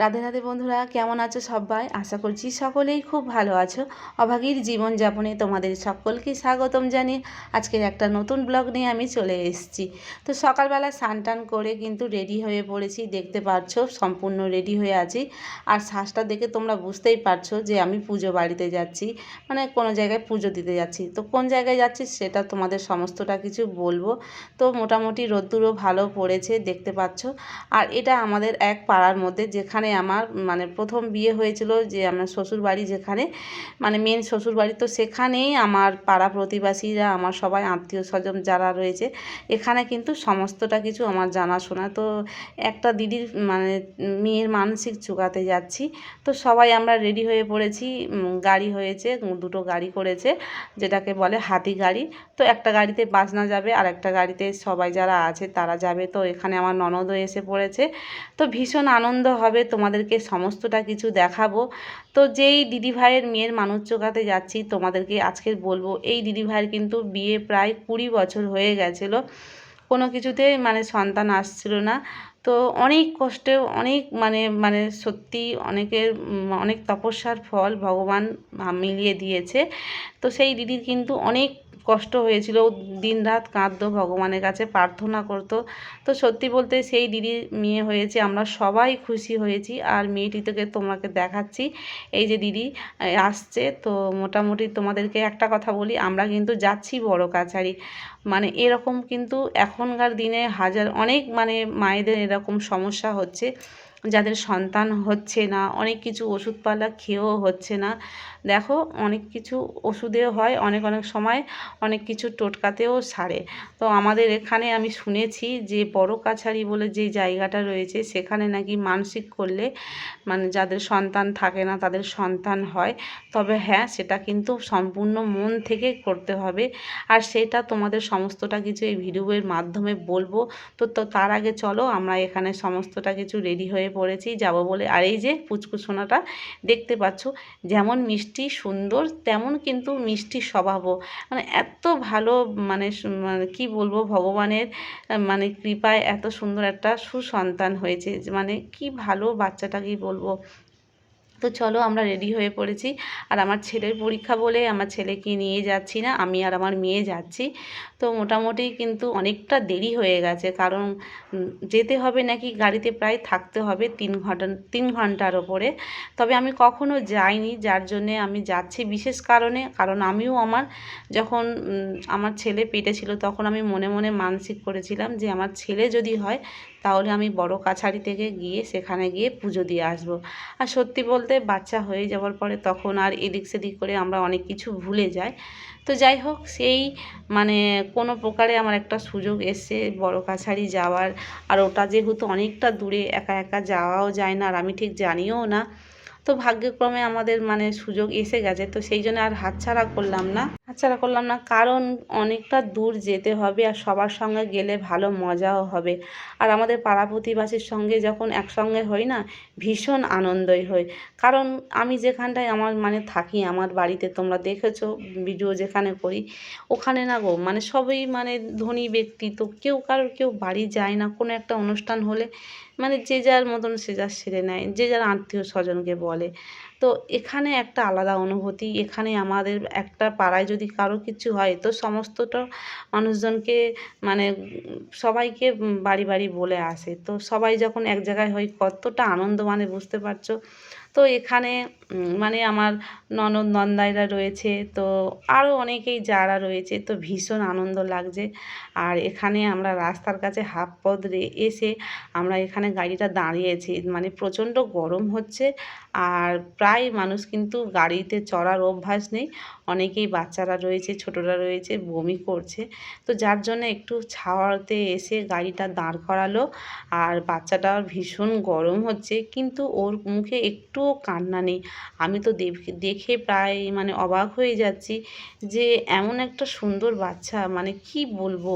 রাধে রাধে বন্ধুরা, কেমন আছো সবাই? আশা করছি সকলেই খুব ভালো আছো। অভাগীর জীবনযাপনে তোমাদের সকলকে স্বাগতম জানিয়ে আজকের একটা নতুন ব্লগ নিয়ে আমি চলে এসেছি। তো সকালবেলা স্নান টান করে কিন্তু রেডি হয়ে পড়েছি, দেখতে পাচ্ছো সম্পূর্ণ রেডি হয়ে আছি। আর শ্বাসটা দেখে তোমরা বুঝতেই পারছো যে আমি পুজো বাড়িতে যাচ্ছি, মানে কোনো জায়গায় পুজো দিতে যাচ্ছি। তো কোন জায়গায় যাচ্ছি সেটা তোমাদের সমস্তটা কিছু বলবো। তো মোটামুটি রোদ্দুরও ভালো পড়েছে, দেখতে পাচ্ছ। আর এটা আমাদের এক পাড়ার মধ্যে, যেখানে আমার মানে প্রথম বিয়ে হয়েছিল, যে আমার শ্বশুর বাড়ি যেখানে, মানে মেন শ্বশুর বাড়ি, তো সেখানেই আমার পাড়া প্রতিবেশীরা, আমার সবাই আত্মীয় স্বজন যারা রয়েছে, এখানে কিন্তু সমস্তটা কিছু আমার জানাশোনা। তো একটা দিদির মানে মেয়ের মানসিক চুকাতে যাচ্ছি। তো সবাই আমরা রেডি হয়ে পড়েছি। গাড়ি হয়েছে, দুটো গাড়ি করেছে, যেটাকে বলে হাতি গাড়ি। তো একটা গাড়িতে বাজনা যাবে আর একটা গাড়িতে সবাই যারা আছে তারা যাবে। তো এখানে আমার ননদও এসে পড়েছে। তো ভীষণ আনন্দ হবে, তোমাদেরকে সমস্তটা কিছু দেখাবো। তো যেই দিদিভাইয়ের মেয়ের মানত চোকাতে যাচ্ছি তোমাদেরকে আজকে বলবো, এই দিদিভাইয়ের কিন্তু বিয়ে প্রায় 20 বছর হয়ে গেছিলো, কোনো কিছুতে মানে সন্তান আসছিল না। তো অনেক কষ্টে, অনেক মানে মানে সত্যি অনেকের অনেক তপস্যার ফল ভগবান মিলিয়ে দিয়েছে। তো সেই দিদির কিন্তু অনেক কষ্ট হয়েছিল, দিনরাত কাঁদতো, ভগবানের কাছে প্রার্থনা করতো। তো সত্যি বলতে সেই দিদির মেয়ে হয়েছে, আমরা সবাই খুশি হয়েছি। আর মেয়েটি থেকে তোমাকে দেখাচ্ছি, এই যে দিদি আসছে। তো মোটামুটি তোমাদেরকে একটা কথা বলি, আমরা কিন্তু যাচ্ছি বড় কাছারি। মানে এরকম কিন্তু এখনকার দিনে অনেক মানে মায়েদের এরকম সমস্যা হচ্ছে, যাদের সন্তান হচ্ছে না, অনেক কিছু ওষুধপালা খেয়েও হচ্ছে না। দেখো, অনেক কিছু ওষুধেও হয়, অনেক অনেক সময় অনেক কিছু টোটকাতেও সারে। তো আমাদের এখানে আমি শুনেছি যে বড় কাছারি বলে যে জায়গাটা রয়েছে, সেখানে নাকি মানসিক করলে মানে যাদের সন্তান থাকে না তাদের সন্তান হয়। তবে হ্যাঁ, সেটা কিন্তু সম্পূর্ণ মন থেকে করতে হবে। আর সেটা তোমাদের সমস্তটা কিছু এই ভিডিওর মাধ্যমে বলবো। তো তার আগে চলো, আমরা এখানে সমস্তটা কিছু রেডি হয়ে পড়েছি যাব বলে। আর এই যে পুচকু সোনাটা দেখতে পাচ্ছ, যেমন মিষ্টি সুন্দর তেমন কিন্তু মিষ্টি স্বভাবও, মানে এত ভালো, মানে মানে কী বলবো, ভগবানের মানে কৃপায় এত সুন্দর একটা সুসন্তান হয়েছে, মানে কি ভালো বাচ্চাটাকেই বলবো। তো চলো, আমরা রেডি হয়ে পড়েছি। আর আমার ছেলের পরীক্ষা বলে আমার ছেলেকে নিয়ে যাচ্ছি না, আমি আর আমার মেয়ে যাচ্ছি। তো মোটামুটি কিন্তু অনেকটা দেরি হয়ে গেছে, কারণ যেতে হবে নাকি গাড়িতে প্রায় থাকতে হবে 3 ঘন্টার ওপরে। তবে আমি কখনো যাইনি, যার জন্যে আমি যাচ্ছি বিশেষ কারণে। কারণ আমিও যখন আমার ছেলে পেটে ছিল, তখন আমি মনে মনে মানসিক করেছিলাম যে আমার ছেলে যদি হয় তাহলে আমি বড় কাছারি থেকে গিয়ে সেখানে গিয়ে পুজো দিয়ে আসবো। আর সত্যি বলতে বাচ্চা হয়ে যাওয়ার পরে তখন আর এদিক সেদিক করে আমরা অনেক কিছু ভুলে যাই। তো যাই হোক, সেই মানে কোনো প্রকারে আমার একটা সুযোগ এসছে বড় কাছারি যাওয়ার। আর ওটা যেহেতু অনেকটা দূরে, একা একা যাওয়াও যায় না, আর আমি ঠিক জানিও না। তো ভাগ্যক্রমে আমাদের মানে সুযোগ এসে গেছে, তো সেই জন্য আর হাতছাড়া করলাম না, কারণ অনেকটা দূর যেতে হবে আর সবার সঙ্গে গেলে ভালো মজাও হবে। আর আমাদের পাড়া প্রতিবেশীর সঙ্গে যখন একসঙ্গে হই না, ভীষণ আনন্দই হয়। কারণ আমি যেখানটায় আমার মানে থাকি, আমার বাড়িতে তোমরা দেখেছো ভিডিও যেখানে করি, ওখানে না গো, মানে সবই মানে ধনী ব্যক্তি, তো কেউ বাড়ি যায় না কোনো একটা অনুষ্ঠান হলে, মানে যে যার মতন সে যার সেরে নেয়, যে যার আত্মীয় স্বজনকে বলে। তো এখানে একটা আলাদা অনুভূতি, এখানে আমাদের একটা পাড়ায় যদি কারো কিছু হয় তো সমস্তটা মানুষজনকে মানে সবাইকে বাড়ি বাড়ি বলে আসে। তো সবাই যখন এক জায়গায় হয় কতটা আনন্দ, মানে বুঝতে পারছো। তো এখানে মানে আমার ননদ নন্দাইরা রয়েছে, তো আরও অনেকেই যারা রয়েছে, তো ভীষণ আনন্দ লাগছে। আর এখানে আমরা রাস্তার কাছে হাফ পথ এসে আমরা এখানে গাড়িটা দাঁড়িয়েছি, মানে প্রচণ্ড গরম হচ্ছে। আর প্রায় মানুষ কিন্তু গাড়িতে চড়ার অভ্যাস নেই, অনেকেই বাচ্চারা রয়েছে, ছোটরা রয়েছে, বমি করছে। তো যার জন্য একটু ছাওয়াতে এসে গাড়িটা দাঁড় করালো। আর বাচ্চাটার ভীষণ গরম হচ্ছে, কিন্তু ওর মুখে একটুও কান্না নেই। আমি তো দেখে প্রায় মানে অবাক হয়ে যাচ্ছি যে এমন একটা সুন্দর বাচ্চা, মানে কি বলবো।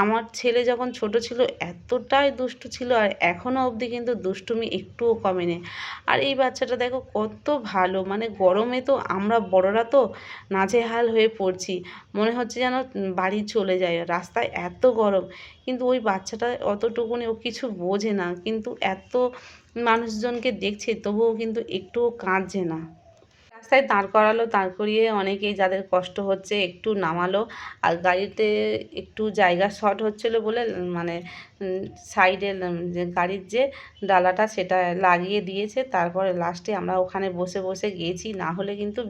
আমার ছেলে যখন ছোট ছিল এতটাই দুষ্টু ছিল, আর এখনও অবধি কিন্তু দুষ্টুমি একটুও কমেনি। আর এই বাচ্চাটা দেখো কত ভালো, মানে গরমে তো আমরা বড়রা তো নাজেহাল হয়ে পড়ছি, মনে হচ্ছে যেন বাড়ি চলে যায়, রাস্তায় এত গরম। কিন্তু ওই বাচ্চাটা অতটুকুনি, ও কিছু বোঝে না, কিন্তু এত মানুষজনকে দেখছে তবুও কিন্তু একটুও কাঁদছে না। রাস্তায় দাঁড় করালো, দাঁড় করিয়ে অনেকেই যাদের কষ্ট হচ্ছে একটু নামালো। আর গাড়িতে একটু জায়গা শর্ট হচ্ছিলো বলে মানে সাইডে যে গাড়ির যে ডালাটা সেটা লাগিয়ে দিয়েছে। তারপরে লাস্টে আমরা ওখানে বসে বসে গিয়েছি, না হলে কিন্তু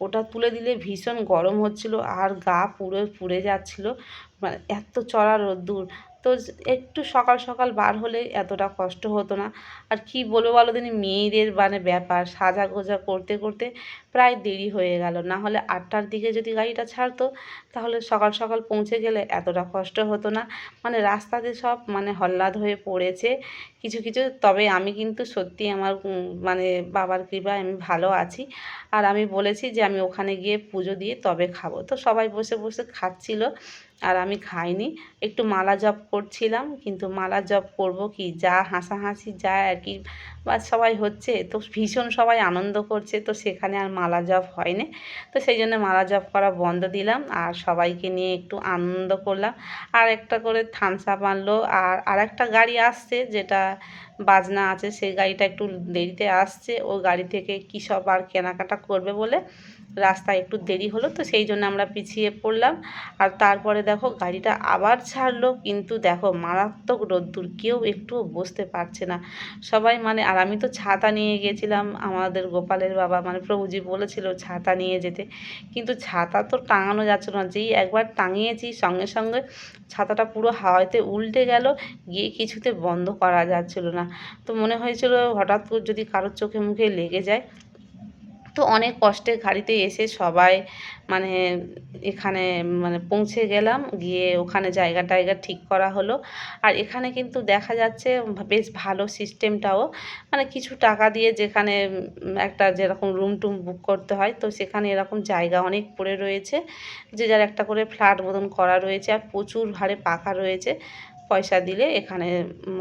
ওটা তুলে দিলে ভীষণ গরম হচ্ছিলো আর গা পুরো পুড়ে যাচ্ছিলো, মানে এত চড়া রোদ্দুর। তো একটু সকাল সকাল বার হলে এতটা কষ্ট হতো না। আর কি বলবো বলো দিনি, মেয়েদের মানে ব্যাপার সাজাগোজা করতে করতে প্রায় দেরি হয়ে গেল। না হলে 8টার দিকে যদি গাড়িটা ছাড়তো তাহলে সকাল সকাল পৌঁছে গেলে এতটা কষ্ট হতো না। মানে রাস্তাতে সব মানে হল্লাদ হয়ে পড়েছে কিছু কিছু। তবে আমি কিন্তু সত্যি আমার মানে বাবার কৃপায় আমি ভালো আছি। আর আমি বলেছি যে আমি ওখানে গিয়ে পুজো দিয়ে তবে খাবো। তো সবাই বসে বসে খাচ্ছিল আর আমি খাইনি। একটু মালা জপ করছিলাম, কিন্তু মালা জপ করব কি, যা হাসাহাসি যা আর কি বা সবাই হচ্ছে, তো ভীষণ সবাই আনন্দ করছে, তো সেখানে আর মালা জপ হয়নি। তো সেই জন্য মালা জপ করা বন্ধ দিলাম আর সবাইকে নিয়ে একটু আনন্দ করলাম। আর একটা করে থামস আপ আনলো। আর আরেকটা গাড়ি আসছে যেটা বাজনা আছে, সেই গাড়িটা একটু দেরিতে আসছে। ও গাড়ি থেকে কী সব আর কেনাকাটা করবে বলে রাস্তায় একটু দেরি হলো, তো সেই জন্য আমরা পিছিয়ে পড়লাম। আর তারপরে দেখো গাড়িটা আবার ছাড়লো, কিন্তু দেখো মারাত্মক রোদ্দুর, কেউ একটুও বসতে পারছে না সবাই মানে। আর আমি তো ছাতা নিয়ে গেছিলাম, আমাদের গোপালের বাবা মানে প্রভুজি বলেছিল ছাতা নিয়ে যেতে, কিন্তু ছাতা তো টাঙানো যাচ্ছে না। যেই একবার টাঙিয়েছি সঙ্গে সঙ্গে ছাতাটা পুরো হাওয়াতে উল্টে গেল, গিয়ে কিছুতে বন্ধ করা যাচ্ছিল না। তো মনে হয়েছিল হঠাৎ করে যদি কারোর চোখে মুখে লেগে যায়। তো অনেক কষ্টে গাড়িতে এসে সবাই মানে এখানে মানে পৌঁছে গেলাম, গিয়ে ওখানে জায়গা টায়গা ঠিক করা হলো। আর এখানে কিন্তু দেখা যাচ্ছে বেশ ভালো সিস্টেমটাও, মানে কিছু টাকা দিয়ে যেখানে একটা যেরকম রুম টুম বুক করতে হয়, তো সেখানে এরকম জায়গা অনেক পড়ে রয়েছে, যে যার একটা করে ফ্ল্যাট মতন করা রয়েছে। আর প্রচুর হারে পাখা রয়েছে, পয়সা দিলে এখানে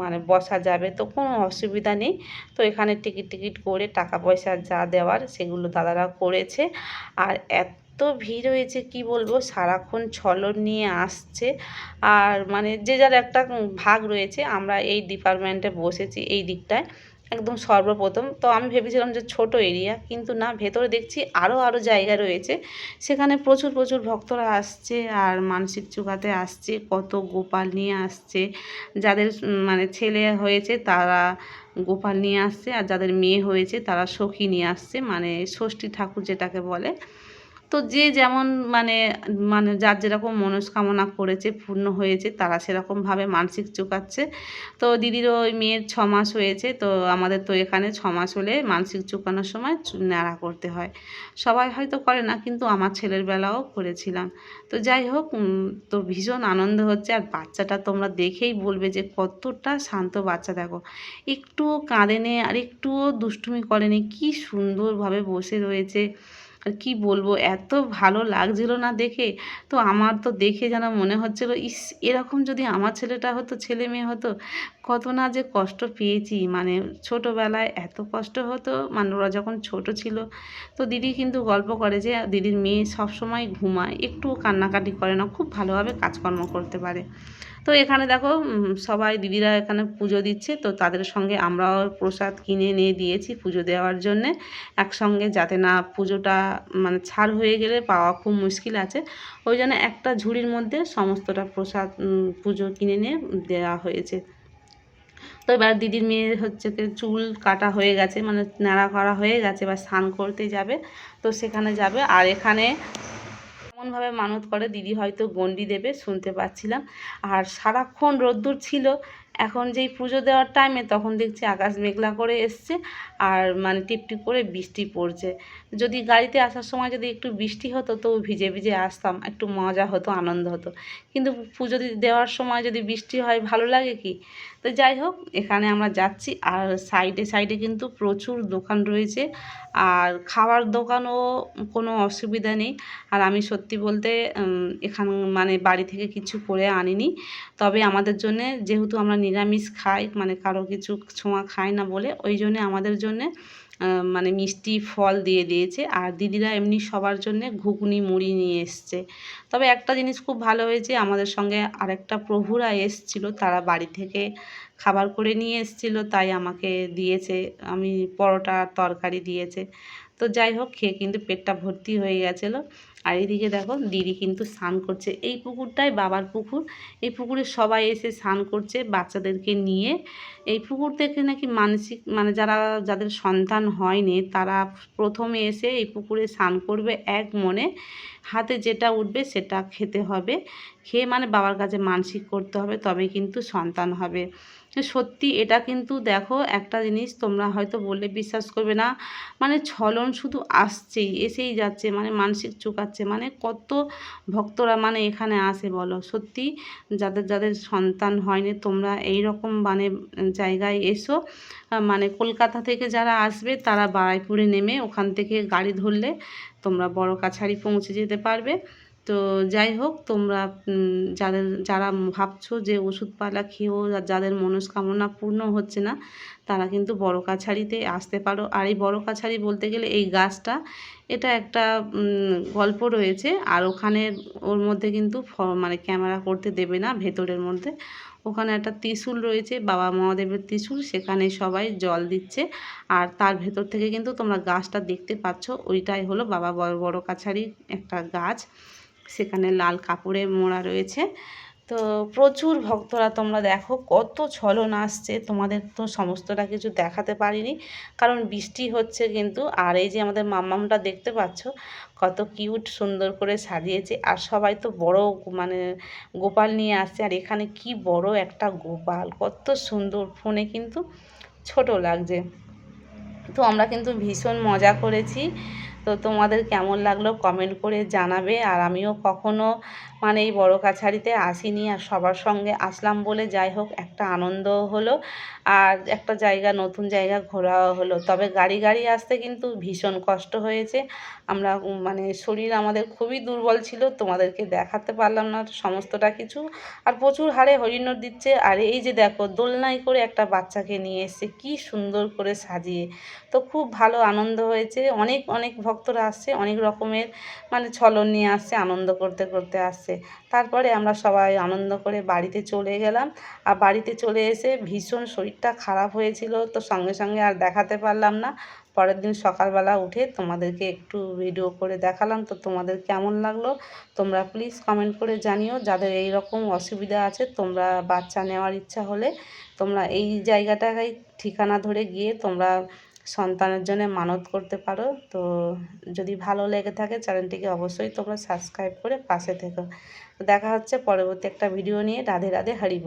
মানে বসা যাবে, তো কোনো অসুবিধা নেই। তো এখানে টিকিট টিকিট করে টাকা পয়সা যা দেওয়ার সেগুলো দাদারা করেছে। আর এত ভিড় হয়েছে কি বলবো, সারাক্ষণ ছলন নিয়ে আসছে। আর মানে যে যার একটা ভাগ রয়েছে, আমরা এই ডিপার্টমেন্টে বসেছি এই দিকটায় একদম সর্বপ্রথম। তো আমি ভেবেছিলাম যে ছোট এরিয়া, কিন্তু না, ভেতরে দেখছি আরও জায়গা রয়েছে। সেখানে প্রচুর প্রচুর ভক্তরা আসছে আর মানসিক চুকাতে আসছে, কত গোপাল নিয়ে আসছে। যাদের মানে ছেলে হয়েছে তারা গোপাল নিয়ে আসছে, আর যাদের মেয়ে হয়েছে তারা সখী নিয়ে আসছে, মানে ষষ্ঠী ঠাকুর যেটাকে বলে। তো যে যেমন মানে মানে যার যেরকম মনস্কামনা করেছে পূর্ণ হয়েছে, তারা সেরকমভাবে মানসিক চুকাচ্ছে। তো দিদির ওই মেয়ের 6 মাস হয়েছে, তো আমাদের তো এখানে 6 মাস হলে মানসিক চুকানোর সময় ন্যাড়া করতে হয়। সবাই হয়তো করে না, কিন্তু আমার ছেলের বেলাও করেছিলাম। তো যাই হোক, তো ভীষণ আনন্দ হচ্ছে। আর বাচ্চাটা তোমরা দেখেই বলবে যে কতটা শান্ত বাচ্চা, দেখো একটুও কাঁদেনি আর একটুও দুষ্টুমি করেনি, কি সুন্দরভাবে বসে রয়েছে। আর কি বলবো, এত ভালো লাগছিল না দেখে। তো আমার তো দেখে যেন মনে হচ্ছিল, ইস এরকম যদি আমার ছেলেটা হতো, ছেলে মেয়ে হতো, কত না যে কষ্ট পেয়েছি। মানে ছোটোবেলায় এত কষ্ট হতো, মানে ওরা যখন ছোট ছিল। তো দিদি কিন্তু গল্প করে যে দিদির মেয়ে সবসময় ঘুমায়, একটুও কান্নাকাটি করে না, খুব ভালোভাবে কাজকর্ম করতে পারে। তো এখানে দেখো সবাই দিদিরা এখানে পুজো দিচ্ছে, তো তাদের সঙ্গে আমরাও প্রসাদ কিনে নিয়ে দিয়েছি পুজো দেওয়ার জন্যে একসঙ্গে, যাতে না পুজোটা মানে ছাড় হয়ে গেলে পাওয়া খুব মুশকিল আছে। ওই জন্য একটা ঝুড়ির মধ্যে সমস্তটা প্রসাদ পুজো কিনে নিয়ে দেওয়া হয়েছে। তো এবার দিদির মেয়ের হচ্ছে চুল কাটা হয়ে গেছে, মানে নাড়া করা হয়ে গেছে, এবার স্নান করতে যাবে, তো সেখানে যাবে। আর এখানে এমনভাবে মানত করে দিদি হয়তো গণ্ডি দেবে, শুনতে পাচ্ছিলাম। আর সারাক্ষণ রোদ্দুর ছিল। এখন যেই পুজো দেওয়ার টাইমে তখন দেখছি আকাশ মেঘলা করে এসছে, আর মানে টিপটিপ করে বৃষ্টি পড়ছে। যদি গাড়িতে আসার সময় যদি একটু বৃষ্টি হতো তো ভিজে ভিজে আসতাম, একটু মজা হতো, আনন্দ হতো। কিন্তু পুজো দেওয়ার সময় যদি বৃষ্টি হয় ভালো লাগে কি? তো যাই হোক, এখানে আমরা যাচ্ছি। আর সাইডে সাইডে কিন্তু প্রচুর দোকান রয়েছে, আর খাওয়ার দোকানও কোনো অসুবিধা নেই। আর আমি সত্যি বলতে এখান মানে বাড়ি থেকে কিছু করে আনিনি, তবে আমাদের জন্যে যেহেতু আমরা নিরামিষ খাই, মানে কারো কিছু ছোঁয়া খাই না বলে, ওই জন্যে আমাদের জন্যে মানে মিষ্টি ফল দিয়ে দিয়েছে। আর দিদিরা এমনি সবার জন্যে ঘুগনি মুড়ি নিয়ে এসছে। তবে একটা জিনিস খুব ভালো হয়েছে, আমাদের সঙ্গে আরেকটা প্রভুরা এসছিল, তারা বাড়ি থেকে খাবার করে নিয়ে এসেছিলো, তাই আমাকে দিয়েছে, আমি পরোটা তরকারি দিয়েছে। তো যাই হোক, খেয়ে কিন্তু পেটটা ভর্তি হয়ে গেছিলো। আর এদিকে দেখো, দিদি কিন্তু স্নান করছে। এই পুকুরটাই বাবার পুকুর। এই পুকুরে সবাই এসে স্নান করছে বাচ্চাদেরকে নিয়ে। এই পুকুর থেকে নাকি মানসিক, মানে যাদের সন্তান হয়নি, তারা প্রথমে এসে এই পুকুরে স্নান করবে এক মনে। হাতে যেটা উঠবে সেটা খেতে হবে, খেয়ে মানে বাবার কাছে মানসিক করতে হবে, তবে কিন্তু সন্তান হবে। সত্যি এটা কিন্তু দেখো, একটা জিনিস তোমরা হয়তো বললে বিশ্বাস করবে না, মানে ছলন শুধু আসছেই, এসেই যাচ্ছে, মানে মানসিক চুকাচ্ছে, মানে কত ভক্তরা মানে এখানে আসে বলো। সত্যি যাদের যাদের সন্তান হয়নি, তোমরা এই রকম মানে জায়গায় এসো। মানে কলকাতা থেকে যারা আসবে তারা বারুইপুরে নেমে ওখান থেকে গাড়ি ধরলে তোমরা বড় কাছারি পৌঁছে যেতে পারবে। তো যাই হোক, তোমরা যারা ভাবছো যে ওষুধপালা খেয়েও যাদের মনস্কামনা পূর্ণ হচ্ছে না, তারা কিন্তু বড় কাছারিতে আসতে পারো। আর এই বড় কাছারি বলতে গেলে এই গাছটা, এটা একটা গল্প রয়েছে। আর ওখানে ওর মধ্যে কিন্তু মানে ক্যামেরা করতে দেবে না, ভেতরের মধ্যে ওখানে একটা ত্রিশূল রয়েছে, বাবা মহাদেবের ত্রিশূল, সেখানে সবাই জল দিচ্ছে। আর তার ভেতর থেকে কিন্তু তোমরা গাছটা দেখতে পাচ্ছ, ওইটাই হলো বাবা বড় কাছারির একটা গাছ। সেখানে লাল কাপড়ে মোড়া রয়েছে। তো প্রচুর ভক্তরা, তোমরা দেখো কত ছলন আসছে। তোমাদের তো সমস্তটা কিছু দেখাতে পারিনি, কারণ বৃষ্টি হচ্ছে কিন্তু। আর এই যে আমাদের মাম্মামটা দেখতে পাচ্ছ, কত কিউট সুন্দর করে সাজিয়েছে। আর সবাই তো বড় মানে গোপাল নিয়ে আসছে। আর এখানে কি বড় একটা গোপাল, কত সুন্দর, ফোনে কিন্তু ছোট লাগছে। তো আমরা কিন্তু ভীষণ মজা করেছি। তো তোমাদের কেমন লাগলো কমেন্ট করে জানাবে। আর আমিও কখনো মানে এই বড় কাছারিতে আসিনি, আর সবার সঙ্গে আসলাম বলে যাই হোক একটা আনন্দ হলো, আর একটা জায়গা, নতুন জায়গা ঘোরাও হলো। তবে গাড়ি আসতে কিন্তু ভীষণ কষ্ট হয়েছে। আমরা মানে শরীর আমাদের খুবই দুর্বল ছিল, তোমাদেরকে দেখাতে পারলাম না সমস্তটা কিছু। আর প্রচুর হারে হরিণর দিচ্ছে। আর এই যে দেখো, দোলনায় করে একটা বাচ্চাকে নিয়ে এসছে, কি সুন্দর করে সাজিয়ে। তো খুব ভালো আনন্দ হয়েছে। অনেক অনেক ভক্তরা আসছে, অনেক রকমের মানে ছলন নিয়ে আসছে, আনন্দ করতে করতে আসছে। তারপরে আমরা সবাই আনন্দ করে বাড়িতে চলে গেলাম। আর বাড়িতে চলে এসে ভীষণ শরীরটা খারাপ হয়েছিল, তো সঙ্গে সঙ্গে আর দেখাতে পারলাম না। পরের দিন সকালবেলা উঠে তোমাদেরকে একটু ভিডিও করে দেখালাম। তো তোমাদের কেমন লাগলো তোমরা প্লিজ কমেন্ট করে জানিও। যাদের এই রকম অসুবিধা আছে, তোমরা বাচ্চা নেওয়ার ইচ্ছা হলে তোমরা এই জায়গাটায় ঠিকানা ধরে গিয়ে তোমরা সন্তানের জন্য মানত করতে পারো। তো যদি ভালো লেগে থাকে চ্যানেলটিকে অবশ্যই তোমরা সাবস্ক্রাইব করে পাশে থেকো। দেখা হচ্ছে পরবর্তী একটা ভিডিও নিয়ে। রাধে রাধে, হরি বল।